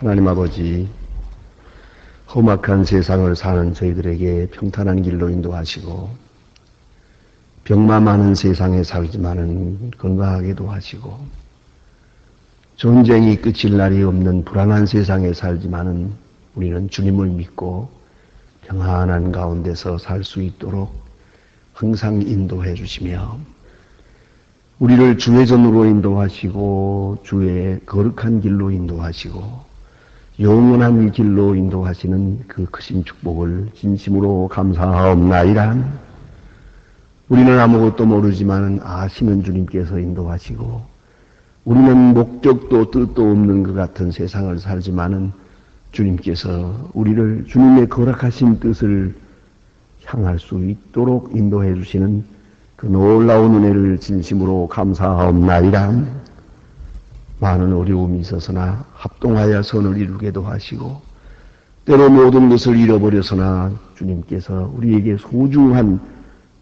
하나님 아버지, 험악한 세상을 사는 저희들에게 평탄한 길로 인도하시고, 병만 많은 세상에 살지만은 건강하게도 하시고, 전쟁이 끝일 날이 없는 불안한 세상에 살지만은 우리는 주님을 믿고 평안한 가운데서 살 수 있도록 항상 인도해 주시며, 우리를 주의 전으로 인도하시고 주의 거룩한 길로 인도하시고 영원한 길로 인도하시는 그 크신 축복을 진심으로 감사하옵나이다. 우리는 아무것도 모르지만 아시는 주님께서 인도하시고, 우리는 목적도 뜻도 없는 것 같은 세상을 살지만은 주님께서 우리를 주님의 거룩하신 뜻을 향할 수 있도록 인도해 주시는 그 놀라운 은혜를 진심으로 감사하옵나이다. 많은 어려움이 있어서나 합동하여 선을 이루게도 하시고, 때로 모든 것을 잃어버려서나 주님께서 우리에게 소중한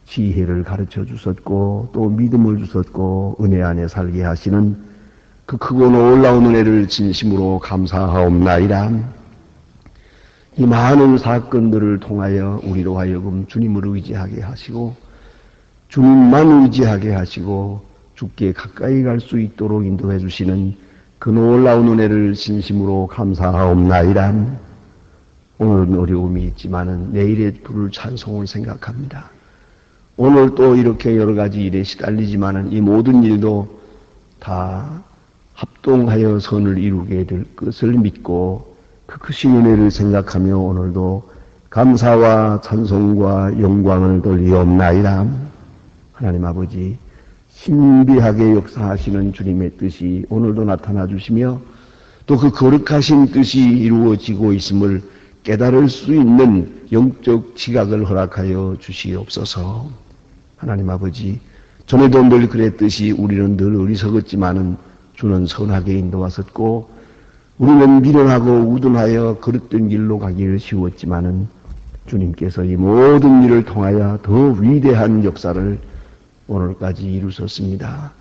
지혜를 가르쳐 주셨고 또 믿음을 주셨고 은혜 안에 살게 하시는 그 크고 놀라운 은혜를 진심으로 감사하옵나이다. 이 많은 사건들을 통하여 우리로 하여금 주님을 의지하게 하시고 주님만 의지하게 하시고 주께 가까이 갈 수 있도록 인도해 주시는 그 놀라운 은혜를 진심으로 감사하옵나이다. 오늘은 어려움이 있지만은 내일의 부를 찬송을 생각합니다. 오늘 또 이렇게 여러 가지 일에 시달리지만은 이 모든 일도 다 합동하여 선을 이루게 될 것을 믿고 그 크신 은혜를 생각하며 오늘도 감사와 찬송과 영광을 돌리옵나이다. 하나님 아버지, 신비하게 역사하시는 주님의 뜻이 오늘도 나타나 주시며 또 그 거룩하신 뜻이 이루어지고 있음을 깨달을 수 있는 영적 지각을 허락하여 주시옵소서. 하나님 아버지, 전에도 늘 그랬듯이 우리는 늘 어리석었지만은 주는 선하게 인도하셨고 우리는 미련하고 우둔하여 거룩된 길로 가기를 쉬웠지만은 주님께서 이 모든 일을 통하여 더 위대한 역사를 오늘까지 이루셨습니다.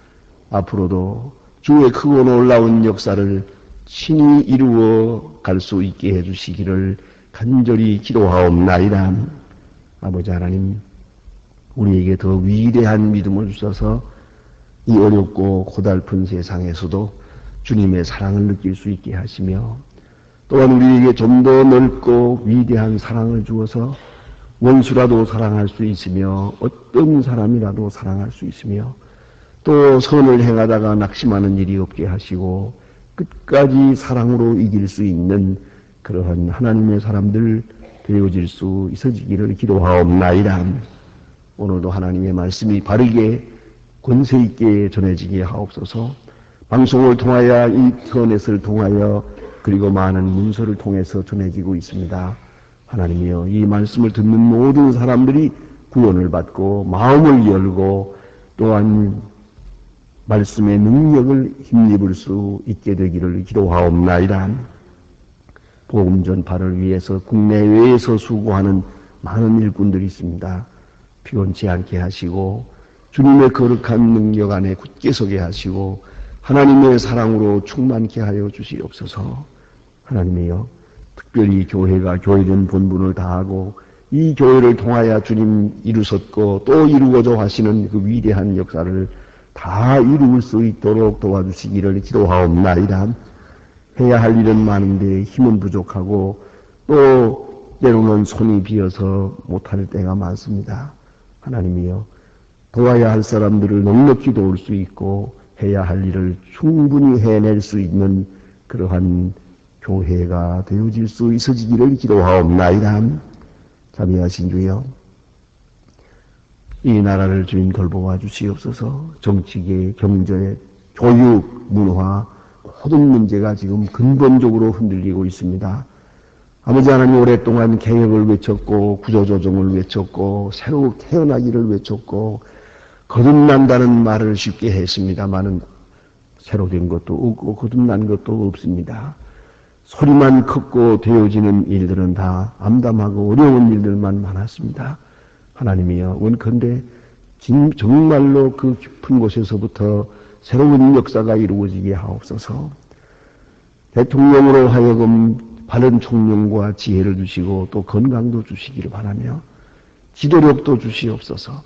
앞으로도 주의 크고 놀라운 역사를 친히 이루어 갈 수 있게 해주시기를 간절히 기도하옵나이다. 아버지 하나님, 우리에게 더 위대한 믿음을 주셔서 이 어렵고 고달픈 세상에서도 주님의 사랑을 느낄 수 있게 하시며 또한 우리에게 좀 더 넓고 위대한 사랑을 주어서 원수라도 사랑할 수 있으며 어떤 사람이라도 사랑할 수 있으며 또 선을 행하다가 낙심하는 일이 없게 하시고 끝까지 사랑으로 이길 수 있는 그러한 하나님의 사람들 되어질 수 있어지기를 기도하옵나이다. 오늘도 하나님의 말씀이 바르게 권세 있게 전해지게 하옵소서. 방송을 통하여 인터넷을 통하여 그리고 많은 문서를 통해서 전해지고 있습니다. 하나님이여, 이 말씀을 듣는 모든 사람들이 구원을 받고 마음을 열고 또한 말씀의 능력을 힘입을 수 있게 되기를 기도하옵나이다. 복음 전파를 위해서 국내외에서 수고하는 많은 일꾼들이 있습니다. 피곤치 않게 하시고 주님의 거룩한 능력 안에 굳게 서게 하시고 하나님의 사랑으로 충만케 하여 주시옵소서. 하나님이여, 특별히 교회가 교회된 본분을 다하고 이 교회를 통하여 주님 이루셨고 또 이루어져 하시는 그 위대한 역사를 다 이룰 수 있도록 도와주시기를 기도하옵나이다. 해야 할 일은 많은데 힘은 부족하고 또 때로는 손이 비어서 못할 때가 많습니다. 하나님이여, 도와야 할 사람들을 넉넉히 도울 수 있고 해야 할 일을 충분히 해낼 수 있는 그러한 교회가 되어질 수 있어지기를 기도하옵나이다. 자비하신 주여, 이 나라를 주님 돌보아 주시옵소서. 정치계, 경제, 교육, 문화 모든 문제가 지금 근본적으로 흔들리고 있습니다. 아버지 하나님, 오랫동안 개혁을 외쳤고 구조조정을 외쳤고 새로 태어나기를 외쳤고 거듭난다는 말을 쉽게 했습니다마는 새로 된 것도 없고 거듭난 것도 없습니다. 소리만 컸고 되어지는 일들은 다 암담하고 어려운 일들만 많았습니다. 하나님이여, 원컨대 정말로 그 깊은 곳에서부터 새로운 역사가 이루어지게 하옵소서. 대통령으로 하여금 바른 총명과 지혜를 주시고 또 건강도 주시기를 바라며 지도력도 주시옵소서.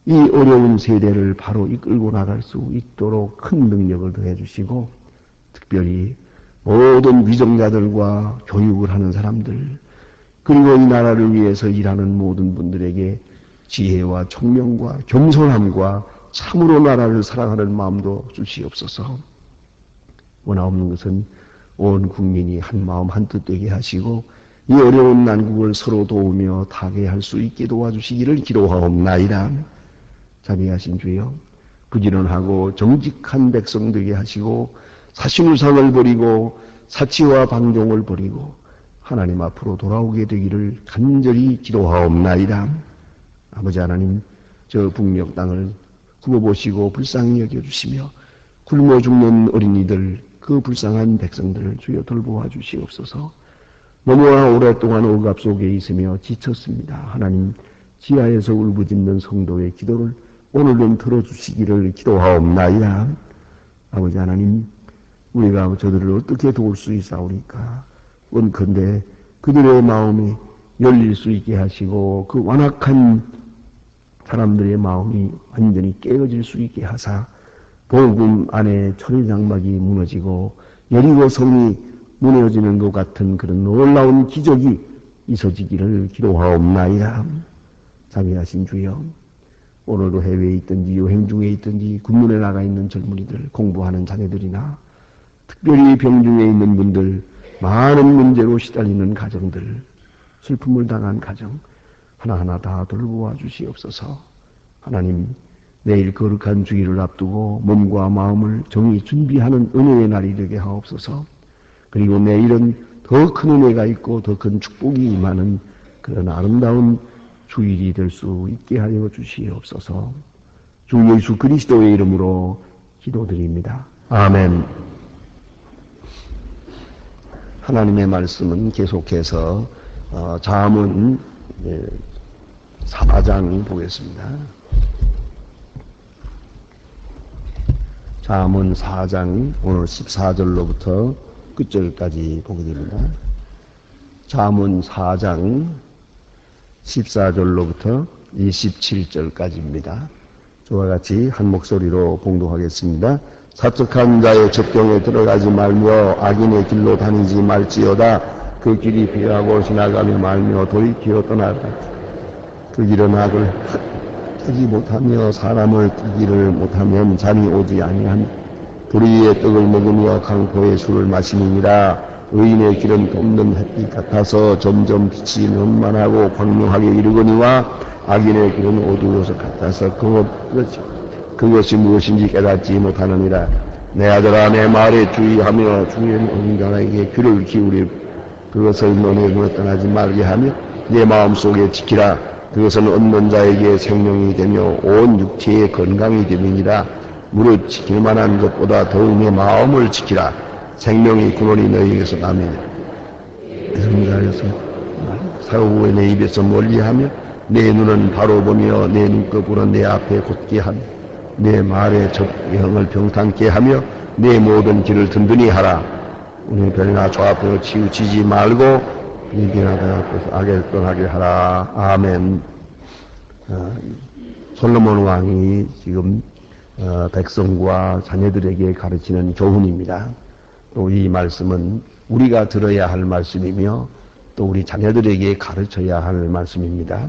이 어려운 세대를 바로 이끌고 나갈 수 있도록 큰 능력을 더해 주시고 특별히 모든 위정자들과 교육을 하는 사람들 그리고 이 나라를 위해서 일하는 모든 분들에게 지혜와 총명과 겸손함과 참으로 나라를 사랑하는 마음도 주시옵소서. 원하옵는 것은 온 국민이 한 마음 한뜻 되게 하시고 이 어려운 난국을 서로 도우며 타개할 수 있게 도와주시기를 기도하옵나이다. 자비하신 주여, 부지런하고 정직한 백성 되게 하시고 사심우상을 버리고 사치와 방종을 버리고 하나님 앞으로 돌아오게 되기를 간절히 기도하옵나이다. 아버지 하나님, 저 북녘 땅을 굽어보시고 불쌍히 여겨주시며 굶어 죽는 어린이들, 그 불쌍한 백성들을 주여 돌보아 주시옵소서. 너무나 오랫동안 억압 속에 있으며 지쳤습니다. 하나님, 지하에서 울부짖는 성도의 기도를 오늘은 들어주시기를 기도하옵나이다. 아버지 하나님, 우리가 저들을 어떻게 도울 수 있사오니까 원컨대 그들의 마음이 열릴 수 있게 하시고 그 완악한 사람들의 마음이 완전히 깨어질 수 있게 하사 복음 안에 철장막이 무너지고 여리고 성이 무너지는 것 같은 그런 놀라운 기적이 있어지기를 기도하옵나이다. 자비하신 주여, 오늘도 해외에 있든지 여행 중에 있든지 군문에 나가 있는 젊은이들, 공부하는 자녀들이나 특별히 병중에 있는 분들, 많은 문제로 시달리는 가정들, 슬픔을 당한 가정 하나하나 다 돌보아 주시옵소서. 하나님, 내일 거룩한 주일을 앞두고 몸과 마음을 정히 준비하는 은혜의 날이 되게 하옵소서. 그리고 내일은 더 큰 은혜가 있고 더 큰 축복이 임하는 그런 아름다운 주일이 될 수 있게 하여 주시옵소서. 주 예수 그리스도의 이름으로 기도드립니다. 아멘. 하나님의 말씀은 계속해서 잠언 4장 보겠습니다. 잠언 4장 오늘 14절로부터 끝절까지 보게 됩니다. 잠언 4장 14절로부터 27절까지입니다. 저와 같이 한 목소리로 봉독하겠습니다. 사척한 자의 적경에 들어가지 말며 악인의 길로 다니지 말지어다. 그 길이 비하고 지나가며 말며 돌이키어 떠나라. 그 길은 악을 하지 못하며 사람을 끼기를 못하면 잠이 오지 아니하니 불의의 떡을 먹으며 강포의 술을 마시느니라. 의인의 길은 돋는 햇빛 같아서 점점 빛이 원만하고 광명하게 이르거니와 악인의 길은 어두워서 같아서 그것이 무엇인지 깨닫지 못하느니라. 내 아들아, 내 말에 주의하며 주의 언자에게 귀를 기울이 그것을 너네 눈에 떠나지 말게 하며 내 마음속에 지키라. 그것은 얻는 자에게 생명이 되며 온 육체의 건강이 되느니라. 무릇 지킬 만한 것보다 더욱 내 마음을 지키라. 생명의 근원이 너희에게서 나느니라. 성자여서 사후에 내 입에서 멀리하며 내 눈은 바로 보며 내 눈꺼풀은 내 앞에 곧게 하며 내 말에 적형을 평탄케 하며 내 모든 길을 든든히 하라. 우리 별이나 좌앞으로 치우치지 말고 이기나다 앞에서 악을 떠나게 하라. 아멘. 솔로몬 왕이 지금 백성과 자녀들에게 가르치는 교훈입니다. 또 이 말씀은 우리가 들어야 할 말씀이며 또 우리 자녀들에게 가르쳐야 할 말씀입니다.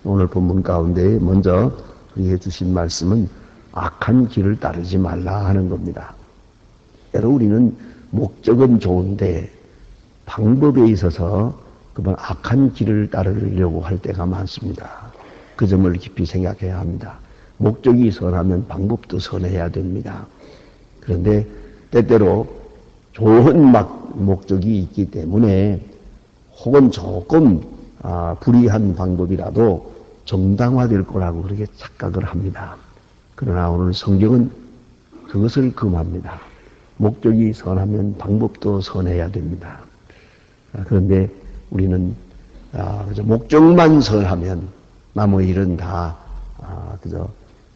오늘 본문 가운데 먼저 우리에게 주신 말씀은 악한 길을 따르지 말라 하는 겁니다. 여러분, 우리는 목적은 좋은데 방법에 있어서 그만 악한 길을 따르려고 할 때가 많습니다. 그 점을 깊이 생각해야 합니다. 목적이 선하면 방법도 선해야 됩니다. 그런데 때때로 좋은 목적이 있기 때문에 혹은 조금 불이한 방법이라도 정당화될 거라고 그렇게 착각을 합니다. 그러나 오늘 성경은 그것을 금합니다. 목적이 선하면 방법도 선해야 됩니다. 그런데 우리는 그저 목적만 선하면 나머지 일은 다 그저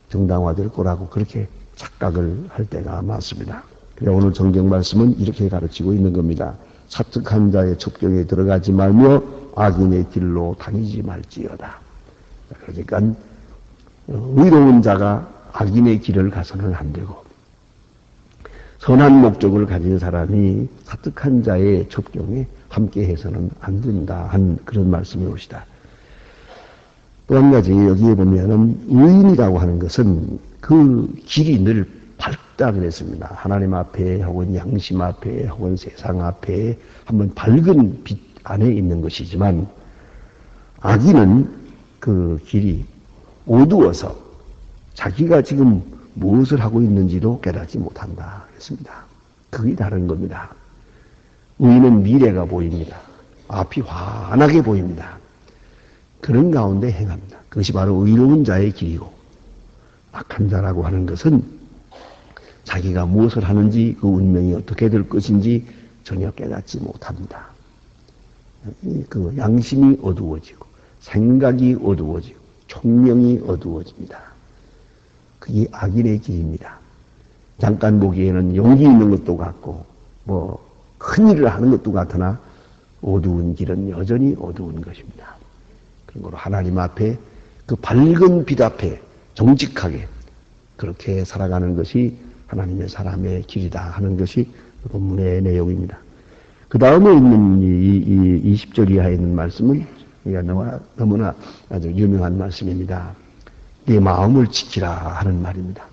정당화될 거라고 그렇게 착각을 할 때가 많습니다. 그래 오늘 성경 말씀은 이렇게 가르치고 있는 겁니다. 사특한 자의 첩경에 들어가지 말며 악인의 길로 다니지 말지어다. 그러니까 의로운 자가 악인의 길을 가서는 안 되고 선한 목적을 가진 사람이 사특한 자의 첩경에 함께해서는 안 된다 한 그런 말씀이 오시다. 또 한 가지 여기에 보면은 의인이라고 하는 것은 그 길이 늘 밝다 그랬습니다. 하나님 앞에 혹은 양심 앞에 혹은 세상 앞에 한번 밝은 빛 안에 있는 것이지만 악인은 그 길이 어두워서 자기가 지금 무엇을 하고 있는지도 깨닫지 못한다 그랬습니다. 그게 다른 겁니다. 의인은 미래가 보입니다. 앞이 환하게 보입니다. 그런 가운데 행합니다. 그것이 바로 의로운 자의 길이고 악한 자라고 하는 것은 자기가 무엇을 하는지 그 운명이 어떻게 될 것인지 전혀 깨닫지 못합니다. 그 양심이 어두워지고 생각이 어두워지고 총명이 어두워집니다. 그게 악인의 길입니다. 잠깐 보기에는 용기 있는 것도 같고 뭐 큰일을 하는 것도 같으나 어두운 길은 여전히 어두운 것입니다. 그런 거로 하나님 앞에 그 밝은 빛 앞에 정직하게 그렇게 살아가는 것이 하나님의 사람의 길이다 하는 것이 본문의 내용입니다. 그 다음에 있는 이 20절 이하에 있는 말씀은 너무나 아주 유명한 말씀입니다. 네 마음을 지키라 하는 말입니다.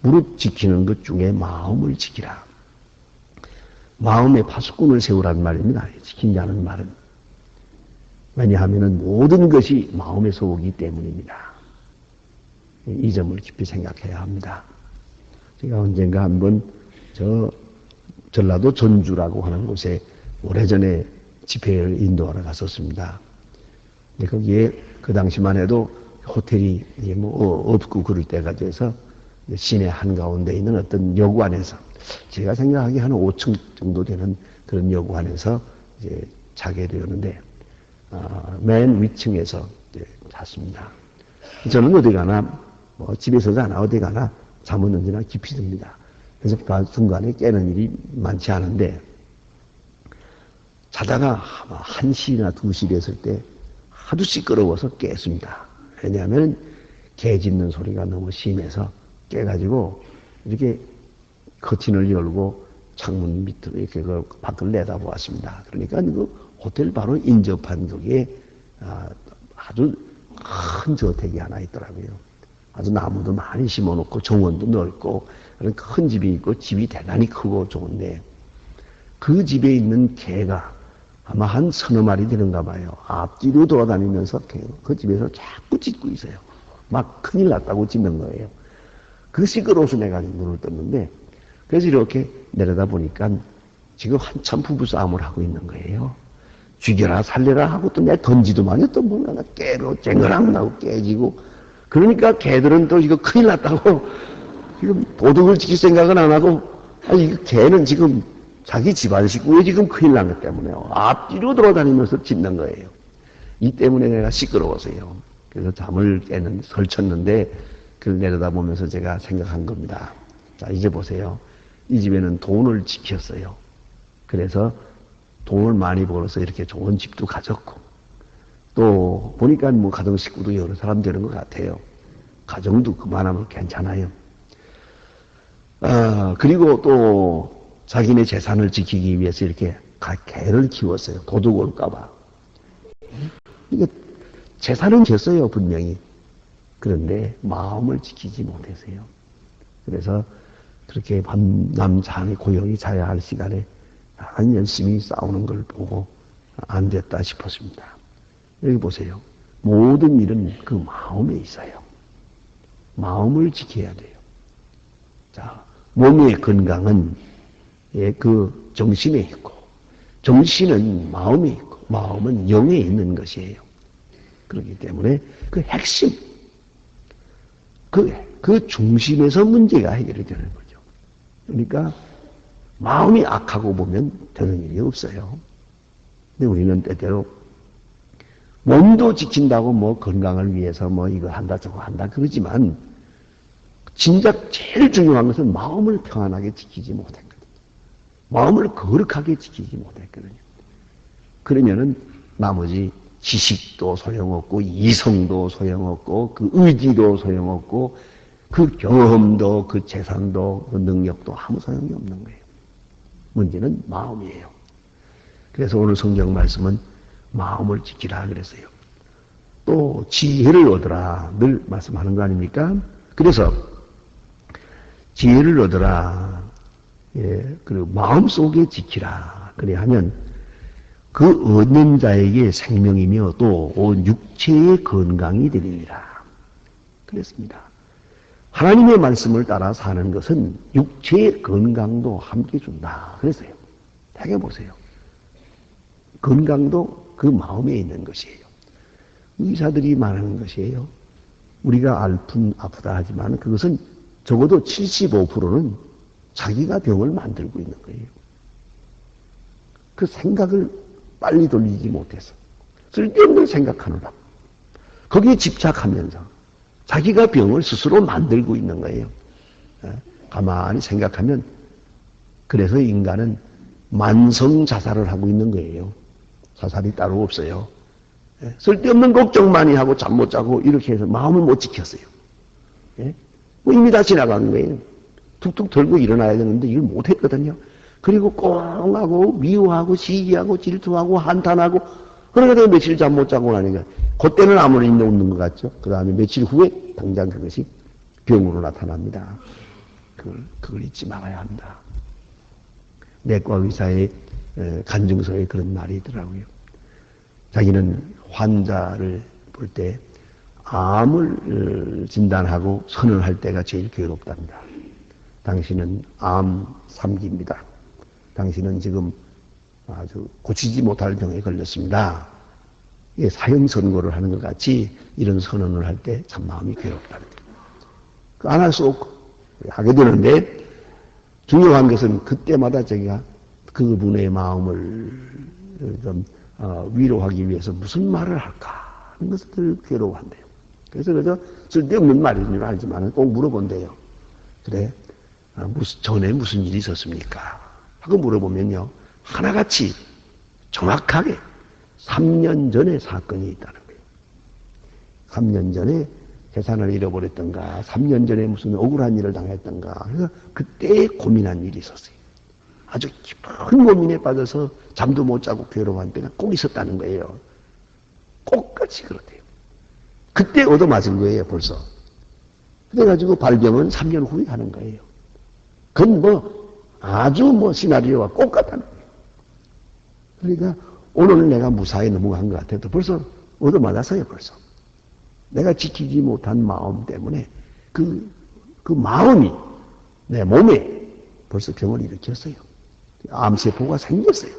무릇 지키는 것 중에 마음을 지키라. 마음에 파수꾼을 세우라는 말입니다. 지킨다는 말은. 왜냐하면 모든 것이 마음에서 오기 때문입니다. 이 점을 깊이 생각해야 합니다. 제가 언젠가 한번 전라도 전주라고 하는 곳에 오래전에 집회를 인도하러 갔었습니다. 근데 거기에 그 당시만 해도 호텔이 뭐 없고 그럴 때가 돼서 시내 한가운데 있는 어떤 여관에서 제가 생각하기에 한 5층 정도 되는 그런 여관에서 이제 자게 되었는데 맨 위층에서 잤습니다. 저는 어디 가나 뭐 집에서 자나 어디 가나 잠은 언제나 깊이 듭니다. 그래서 그 순간에 깨는 일이 많지 않은데 자다가 1시나 2시 됐을 때 하도 시끄러워서 깼습니다. 왜냐하면 개 짖는 소리가 너무 심해서 깨가지고 이렇게 커튼을 열고 창문 밑으로 이렇게 그 밖을 내다보았습니다. 그러니까 그 호텔 바로 인접한 거기에 아주 큰 저택이 하나 있더라고요. 아주 나무도 많이 심어놓고 정원도 넓고 그런 큰 집이 있고 집이 대단히 크고 좋은데 그 집에 있는 개가 아마 한 서너 마리 되는가 봐요. 앞뒤로 돌아다니면서 그 집에서 자꾸 짖고 있어요. 막 큰일 났다고 짖는 거예요. 그 시끄러워서 내가 눈을 떴는데 그래서 이렇게 내려다 보니까 지금 한참 부부싸움을 하고 있는 거예요. 죽여라 살려라 하고 또 내가 던지더만요. 또 뭔가 깨로 쨍그랑 나고 깨지고 그러니까 개들은 또 이거 큰일 났다고 지금 도둑을 지킬 생각은 안 하고 아니 이거 개는 지금 자기 집안 식구에 지금 큰일 난 것 때문에요. 앞뒤로 돌아다니면서 짖는 거예요. 이 때문에 내가 시끄러워서요. 그래서 잠을 설쳤는데 그걸 내려다보면서 제가 생각한 겁니다. 자 이제 보세요. 이 집에는 돈을 지켰어요. 그래서 돈을 많이 벌어서 이렇게 좋은 집도 가졌고 또 보니까 뭐 가정 식구도 여러 사람 되는 것 같아요. 가정도 그만하면 괜찮아요. 그리고 또 자기네 재산을 지키기 위해서 이렇게 개를 키웠어요. 도둑 올까봐. 이게 재산은 졌어요, 분명히. 그런데 마음을 지키지 못했어요. 그래서 그렇게 밤남장이 고요히 자야 할 시간에 안 열심히 싸우는 걸 보고 안 됐다 싶었습니다. 여기 보세요. 모든 일은 그 마음에 있어요. 마음을 지켜야 돼요. 자, 몸의 건강은 그 정신에 있고, 정신은 마음에 있고, 마음은 영에 있는 것이에요. 그렇기 때문에 그 핵심, 그 중심에서 문제가 해결이 되는 거죠. 그러니까 마음이 악하고 보면 되는 일이 없어요. 근데 우리는 때때로 몸도 지킨다고 뭐 건강을 위해서 뭐 이거 한다 저거 한다 그러지만 진작 제일 중요한 것은 마음을 평안하게 지키지 못한 거예요. 마음을 거룩하게 지키지 못했거든요. 그러면은 나머지 지식도 소용없고 이성도 소용없고 그 의지도 소용없고 그 경험도 그 재산도 그 능력도 아무 소용이 없는 거예요. 문제는 마음이에요. 그래서 오늘 성경 말씀은 마음을 지키라 그랬어요. 또 지혜를 얻으라 늘 말씀하는 거 아닙니까? 그래서 지혜를 얻으라. 예, 그리고 마음속에 지키라. 그래 하면 그 얻는 자에게 생명이며 또 온 육체의 건강이 되리라. 그랬습니다. 하나님의 말씀을 따라 사는 것은 육체의 건강도 함께 준다. 그랬어요. 생각해 보세요. 건강도 그 마음에 있는 것이에요. 의사들이 말하는 것이에요. 우리가 아프다 하지만 그것은 적어도 75%는 자기가 병을 만들고 있는 거예요. 그 생각을 빨리 돌리지 못해서 쓸데없는 생각하느라 거기에 집착하면서 자기가 병을 스스로 만들고 있는 거예요. 가만히 생각하면 그래서 인간은 만성 자살을 하고 있는 거예요. 자살이 따로 없어요. 쓸데없는 걱정 많이 하고 잠 못 자고 이렇게 해서 마음을 못 지켰어요. 뭐 이미 다 지나간 거예요. 툭툭 들고 일어나야 되는데 이걸 못했거든요. 그리고 꽁하고 미워하고 시기하고 질투하고 한탄하고 그러니까 며칠 잠 못 자고 나니까 그때는 아무 일도 없는 것 같죠. 그 다음에 며칠 후에 당장 그것이 병으로 나타납니다. 그걸 잊지 말아야 합니다. 내과 의사의 간증서에 그런 말이 있더라고요. 자기는 환자를 볼 때 암을 진단하고 선언할 때가 제일 괴롭답니다. 당신은 암 3기입니다. 당신은 지금 아주 고치지 못할 병에 걸렸습니다. 사형 선고를 하는 것 같이 이런 선언을 할 때 참 마음이 괴롭답니다. 안 할 수 없고 하게 되는데 중요한 것은 그때마다 자기가 그분의 마음을 좀 위로하기 위해서 무슨 말을 할까 하는 것을 괴로워한대요. 그래서 쓸데없는 말인 줄 알지만 꼭 물어본대요. 그래, 전에 무슨 일이 있었습니까? 하고 물어보면요. 하나같이 정확하게 3년 전에 사건이 있다는 거예요. 3년 전에 재산을 잃어버렸던가, 3년 전에 무슨 억울한 일을 당했던가, 그래서 그때 고민한 일이 있었어요. 아주 깊은 고민에 빠져서 잠도 못 자고 괴로워한 때가 꼭 있었다는 거예요. 똑같이 그렇대요. 그때 얻어맞은 거예요, 벌써. 그래가지고 발병은 3년 후에 하는 거예요. 그건 아주 시나리오와 똑같다는 거예요. 그러니까 오늘 내가 무사히 넘어간 것 같아도 벌써 얻어맞았어요, 벌써. 내가 지키지 못한 마음 때문에 그 마음이 내 몸에 벌써 병을 일으켰어요. 암세포가 생겼어요.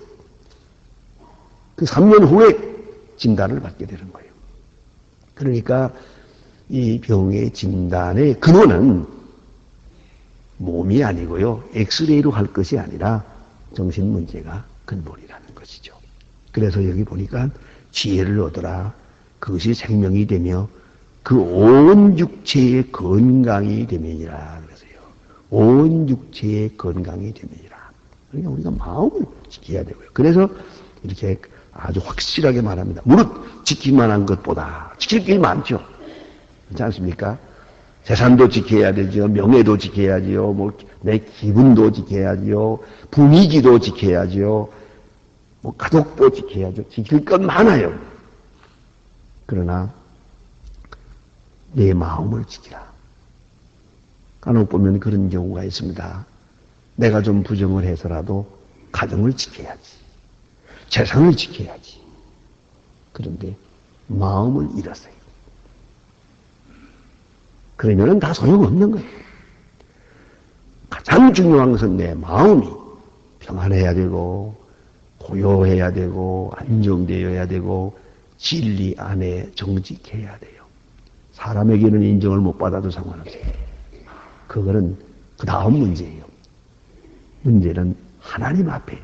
그 3년 후에 진단을 받게 되는 거예요. 그러니까 이 병의 진단의 근원은 몸이 아니고요. 엑스레이로 할 것이 아니라 정신 문제가 근본이라는 것이죠. 그래서 여기 보니까 지혜를 얻어라. 그것이 생명이 되며 그 온 육체의 건강이 되면이라 그래서요. 온 육체의 건강이 되면이라. 그러니까 우리가 마음을 지켜야 되고요. 그래서 이렇게 아주 확실하게 말합니다. 무릇 지킬만한 것보다 지킬 게 많죠. 그렇지 않습니까? 재산도 지켜야 되죠. 명예도 지켜야지요. 내 기분도 지켜야지요. 분위기도 지켜야지요. 가족도 지켜야죠. 지킬 것 많아요. 그러나 내 마음을 지키라. 간혹 보면 그런 경우가 있습니다. 내가 좀 부정을 해서라도 가정을 지켜야지. 재산을 지켜야지. 그런데 마음을 잃었어요. 그러면은 다 소용없는 거예요. 가장 중요한 것은 내 마음이 평안해야 되고 고요해야 되고 안정되어야 되고 진리 안에 정직해야 돼요. 사람에게는 인정을 못 받아도 상관없어요. 그거는 그 다음 문제예요. 문제는 하나님 앞에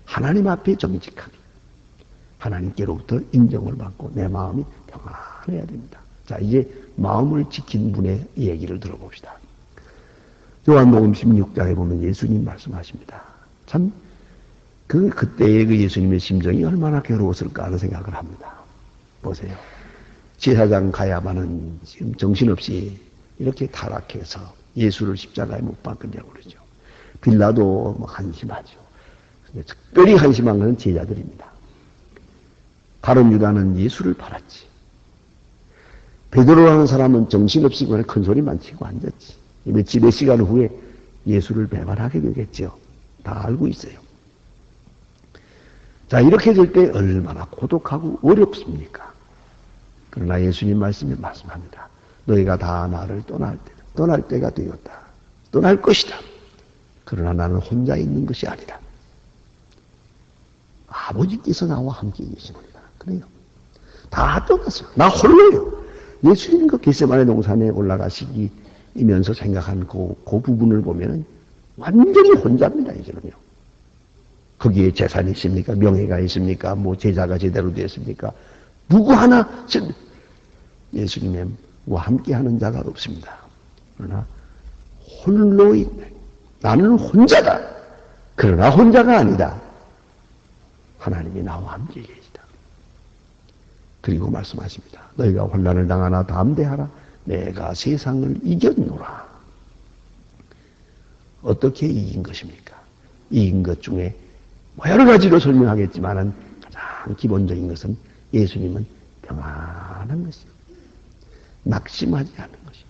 하나님 앞에 정직하게 하나님께로부터 인정을 받고 내 마음이 평안해야 됩니다. 자, 이제 마음을 지킨 분의 얘기를 들어봅시다. 요한복음 16장에 보면 예수님 말씀하십니다. 참, 그때의 그 예수님의 심정이 얼마나 괴로웠을까 하는 생각을 합니다. 보세요. 제사장 가야바는 지금 정신없이 이렇게 타락해서 예수를 십자가에 못 박으려고 그러죠. 빌라도 한심하죠. 근데 특별히 한심한 것은 제자들입니다. 가룟 유다는 예수를 팔았지. 베드로라는 사람은 정신없이 그냥 큰 소리만 치고 앉았지. 몇 시간 후에 예수를 배반하게 되겠죠. 다 알고 있어요. 자, 이렇게 될 때 얼마나 고독하고 어렵습니까? 그러나 예수님 말씀에 말씀합니다. 너희가 다 나를 떠날 때가 되었다. 떠날 것이다. 그러나 나는 혼자 있는 것이 아니다. 아버지께서 나와 함께 계시노니라. 그래요. 다 떠났어요. 나 홀로요. 예수님 그 겟세마네 동산에 올라가시기면서 생각한 그 부분을 보면 완전히 혼자입니다. 이제는요. 거기에 재산이 있습니까? 명예가 있습니까? 뭐 제자가 제대로 되었습니까? 누구 하나 예수님과 함께하는 자가 없습니다. 그러나 홀로 있네. 나는 혼자다. 그러나 혼자가 아니다. 하나님이 나와 함께 계시다. 그리고 말씀하십니다. 너희가 혼란을 당하나 담대하라. 내가 세상을 이겼노라. 어떻게 이긴 것입니까? 이긴 것 중에 여러 가지로 설명하겠지만은 가장 기본적인 것은 예수님은 평안한 것이요. 낙심하지 않는 것이요.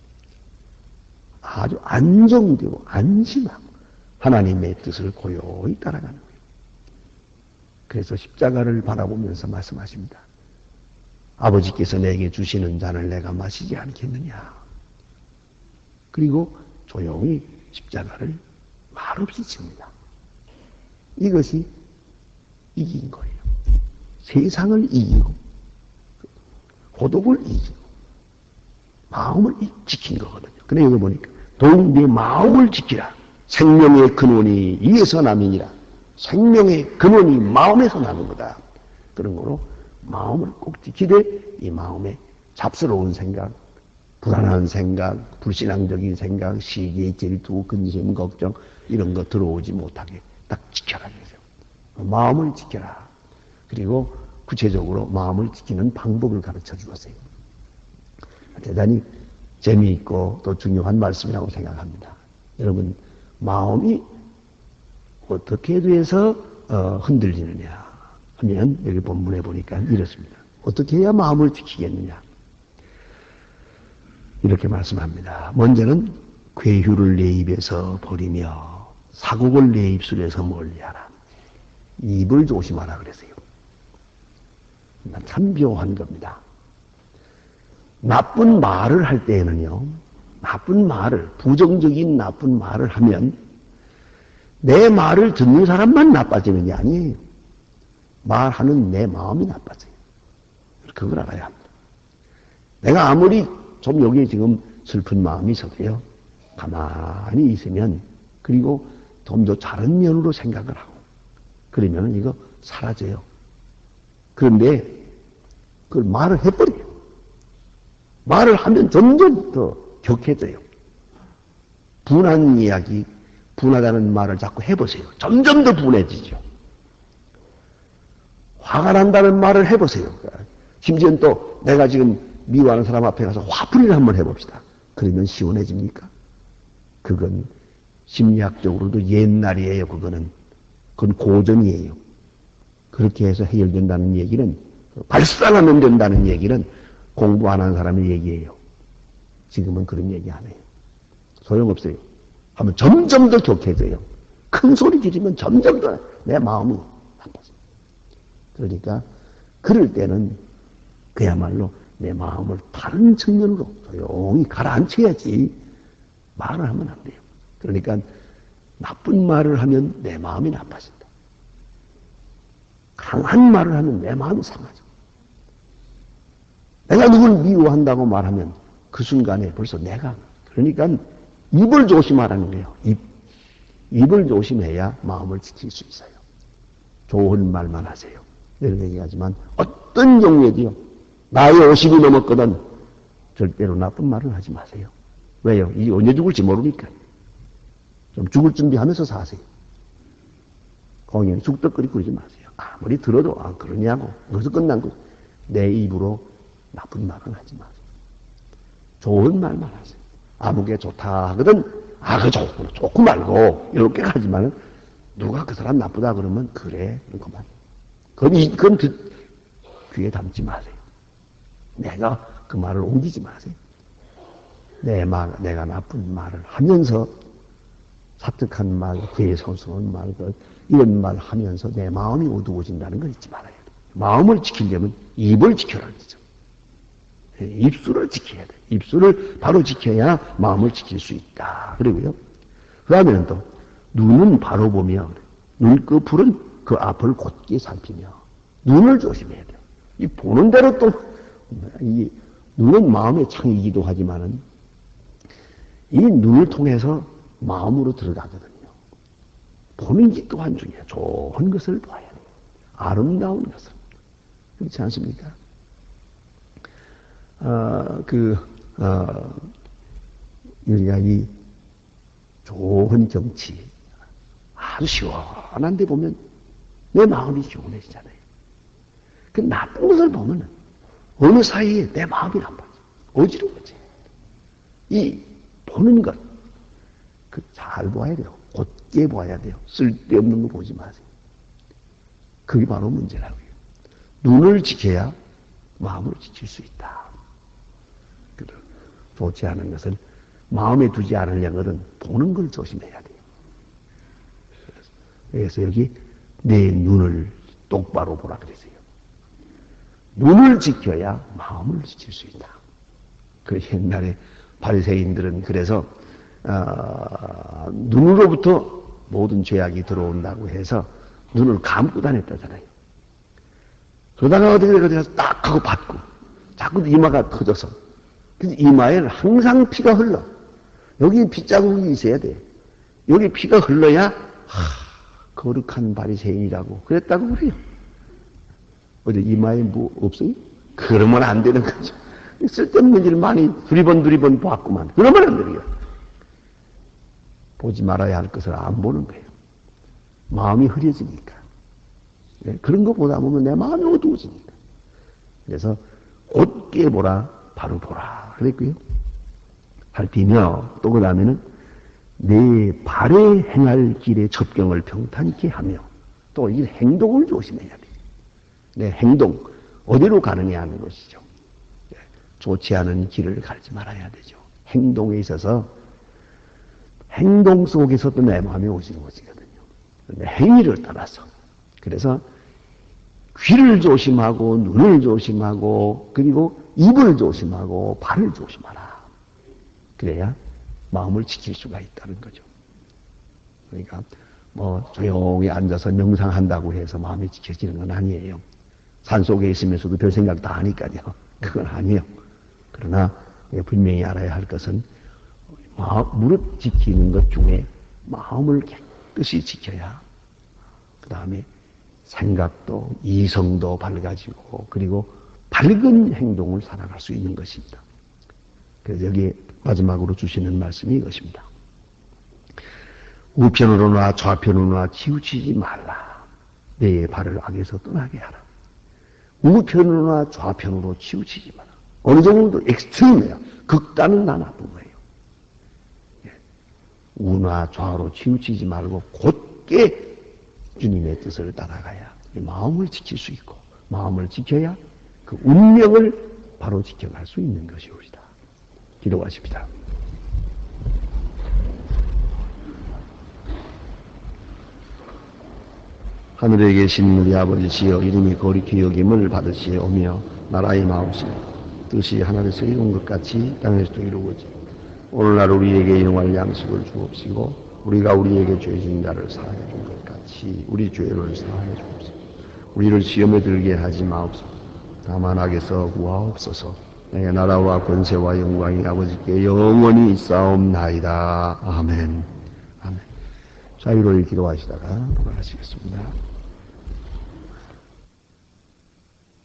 아주 안정되고 안심하고 하나님의 뜻을 고요히 따라가는 거예요. 그래서 십자가를 바라보면서 말씀하십니다. 아버지께서 내게 주시는 잔을 내가 마시지 않겠느냐. 그리고 조용히 십자가를 말없이 칩니다. 이것이 이긴 거예요. 세상을 이기고 고독을 이기고 마음을 지킨 거거든요. 근데 여기 보니까 더욱 네 마음을 지키라. 생명의 근원이 이에서 남이니라. 생명의 근원이 마음에서 나는 거다. 그런 거로 마음을 꼭 지키되 이 마음에 잡스러운 생각, 불안한 생각, 불신앙적인 생각, 시기, 질투, 근심, 걱정 이런 거 들어오지 못하게 딱 지켜라. 마음을 지켜라. 그리고 구체적으로 마음을 지키는 방법을 가르쳐 주었어요. 대단히 재미있고 또 중요한 말씀이라고 생각합니다. 여러분, 마음이 어떻게 돼서 흔들리느냐 하면 여기 본문에 보니까 이렇습니다. 어떻게 해야 마음을 지키겠느냐? 이렇게 말씀합니다. 먼저는 괴휴를 내 입에서 버리며 사곡을 내 입술에서 멀리하라. 입을 조심하라 그랬어요. 참 묘한 겁니다. 나쁜 말을 할 때에는요, 나쁜 말을, 부정적인 나쁜 말을 하면 내 말을 듣는 사람만 나빠지는 게 아니에요. 말하는 내 마음이 나빠져요. 그걸 알아야 합니다. 내가 아무리 좀 여기에 지금 슬픈 마음이 있어도요, 가만히 있으면, 그리고 좀 더 다른 면으로 생각을 하고, 그러면 이거 사라져요. 그런데 그걸 말을 해버려요. 말을 하면 점점 더 격해져요. 분한 이야기, 분하다는 말을 자꾸 해보세요. 점점 더 분해지죠. 화가 난다는 말을 해보세요. 심지어는 또 내가 지금 미워하는 사람 앞에 가서 화풀이를 한번 해봅시다. 그러면 시원해집니까? 그건 심리학적으로도 옛날이에요. 그건 고전이에요. 그렇게 해서 해결된다는 얘기는, 발산하면 된다는 얘기는 공부 안 한 사람의 얘기예요. 지금은 그런 얘기 안 해요. 소용없어요. 하면 점점 더 격해져요. 큰 소리 지르면 점점 더 내 마음이 나빠져요. 그러니까 그럴 때는 그야말로 내 마음을 다른 측면으로 조용히 가라앉혀야지 말을 하면 안 돼요. 그러니까 나쁜 말을 하면 내 마음이 나빠진다. 강한 말을 하면 내 마음이 상하죠. 내가 누굴 미워한다고 말하면 그 순간에 벌써 그러니까 입을 조심하라는 거예요. 입을 조심해야 마음을 지킬 수 있어요. 좋은 말만 하세요. 이런 얘기하지만 어떤 경우에도요, 나이 50이 넘었거든 절대로 나쁜 말을 하지 마세요. 왜요? 이게 언제 죽을지 모르니까. 좀 죽을 준비하면서 사세요. 그냥 죽덕거리지 마세요. 아무리 들어도 그러냐고. 그래서 끝난 거. 내 입으로 나쁜 말은 하지 마세요. 좋은 말만 하세요. 아무게 좋다 하거든. 그 좋고 말고 이렇게 하지만은 누가 그 사람 나쁘다 그러면 그래 그만. 그건 귀에 담지 마세요. 내가 그 말을 옮기지 마세요. 내가 나쁜 말을 하면서 사특한 말, 괴성스러운 말, 이런 말 하면서 내 마음이 어두워진다는 걸 잊지 말아야 돼. 마음을 지키려면 입을 지켜라 그러죠. 입술을 지켜야 돼. 입술을 바로 지켜야 마음을 지킬 수 있다. 그리고요. 그 다음에는 또 눈은 바로 보며 눈꺼풀은 그 앞을 곧게 살피며 눈을 조심해야 돼요. 이 보는 대로 또 이 눈은 마음의 창이기도 하지만은 이 눈을 통해서 마음으로 들어가거든요. 보는 게 또한 중요해요. 좋은 것을 봐야 돼요. 아름다운 것을. 그렇지 않습니까? 우리가 이 좋은 경치, 아주 시원한 데 보면 내 마음이 시원해지잖아요. 그 나쁜 것을 보면 어느 사이에 내 마음이 나빠져. 어지러워져. 이 보는 것, 잘 봐야 돼요. 곧게 봐야 돼요. 쓸데없는 거 보지 마세요. 그게 바로 문제라고요. 눈을 지켜야 마음을 지킬 수 있다. 좋지 않은 것은 마음에 두지 않으려거든 보는 걸 조심해야 돼요. 그래서 여기 내 눈을 똑바로 보라 그랬어요. 눈을 지켜야 마음을 지킬 수 있다. 그 옛날에 바리새인들은 그래서 눈으로부터 모든 죄악이 들어온다고 해서 눈을 감고 다녔다잖아요. 그러다가 어떻게 가서 딱 하고 받고 자꾸 이마가 커져서 그래서 이마에는 항상 피가 흘러. 여기 핏자국이 있어야 돼. 여기 피가 흘러야 거룩한 바리새인이라고 그랬다고 그래요. 어디 이마에 뭐 없어요? 그러면 안 되는 거죠. 쓸데없는 일을 많이 두리번 봤구만. 그러면 안 돼요. 보지 말아야 할 것을 안 보는 거예요. 마음이 흐려지니까. 네, 그런 거 보다 보면 내 마음이 어두워지니까. 그래서 곧게 보라, 바로 보라. 그랬고요. 살피며 또 그 다음에는 내 발에 행할 길의 접경을 평탄케 하며 또 이 행동을 조심해야 돼요. 내 행동, 어디로 가느냐 하는 것이죠. 좋지 않은 길을 가지 말아야 되죠. 행동에 있어서 행동 속에서도 내 마음이 어지러워지거든요. 내 행위를 따라서. 그래서 귀를 조심하고 눈을 조심하고 그리고 입을 조심하고 발을 조심하라. 그래야 마음을 지킬 수가 있다는 거죠. 그러니까 뭐 조용히 앉아서 명상한다고 해서 마음이 지켜지는 건 아니에요. 산속에 있으면서도 별 생각 다 하니까요. 그건 아니에요. 그러나 분명히 알아야 할 것은 무릇 지키는 것 중에 마음을 깨끗이 지켜야 그 다음에 생각도 이성도 밝아지고 그리고 밝은 행동을 살아갈 수 있는 것입니다. 그래서 여기 마지막으로 주시는 말씀이 이것입니다. 우편으로나 좌편으로나 치우치지 말라. 내 발을 악에서 떠나게 하라. 우편으로나 좌편으로 치우치지 마라. 어느 정도 익스트림이에요. 극단은 다 나쁜 거예요. 우나 좌로 치우치지 말고 곧게 주님의 뜻을 따라가야 마음을 지킬 수 있고 마음을 지켜야 그 운명을 바로 지켜갈 수 있는 것이오리다. 기도하십시다. 하늘에 계신 우리 아버지시여 이름이 거룩히 여김을 받으시오며 나라의 마음씨 뜻이 하늘에서 이룬 것 같이 땅에서도 이루어지 오늘날 우리에게 일용할 양식을 주옵시고 우리가 우리에게 죄 지은 자를 사하여 준 것 같이 우리 죄를 사하여 주옵소서. 우리를 시험에 들게 하지 마옵소서. 다만 악에서 구하옵소서. 내 나라와 권세와 영광이 아버지께 영원히 있사옵나이다. 아멘. 아멘. 자유로이 기도하시다가 돌아가시겠습니다.